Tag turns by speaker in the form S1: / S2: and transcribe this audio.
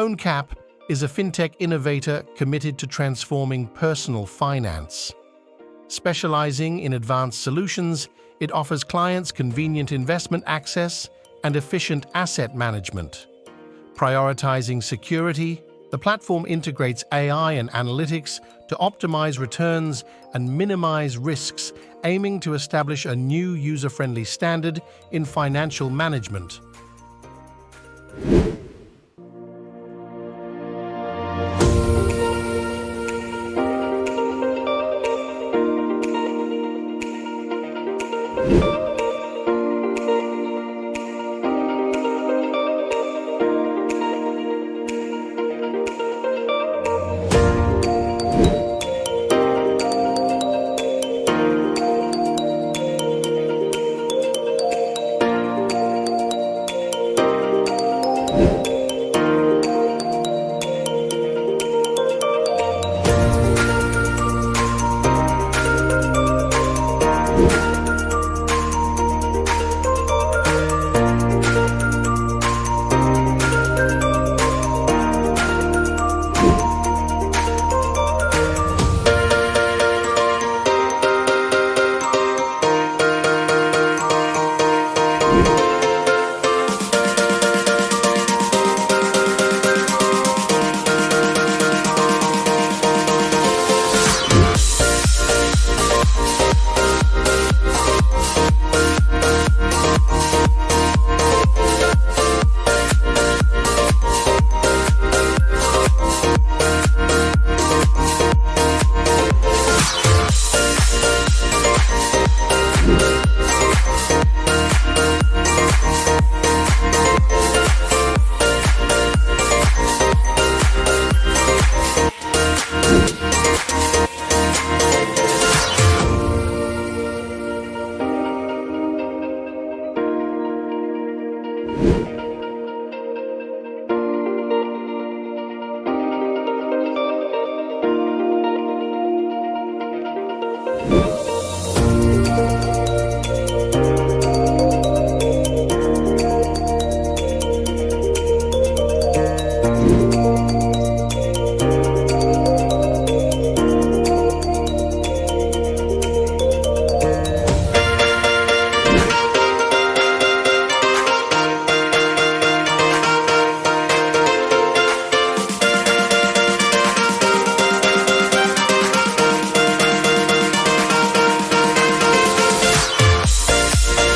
S1: Owncap is a fintech innovator committed to transforming personal finance. Specializing in advanced solutions, it offers clients convenient investment access and efficient asset management. Prioritizing security, the platform integrates AI and analytics to optimize returns and minimize risks, aiming to establish a new user-friendly standard in financial management.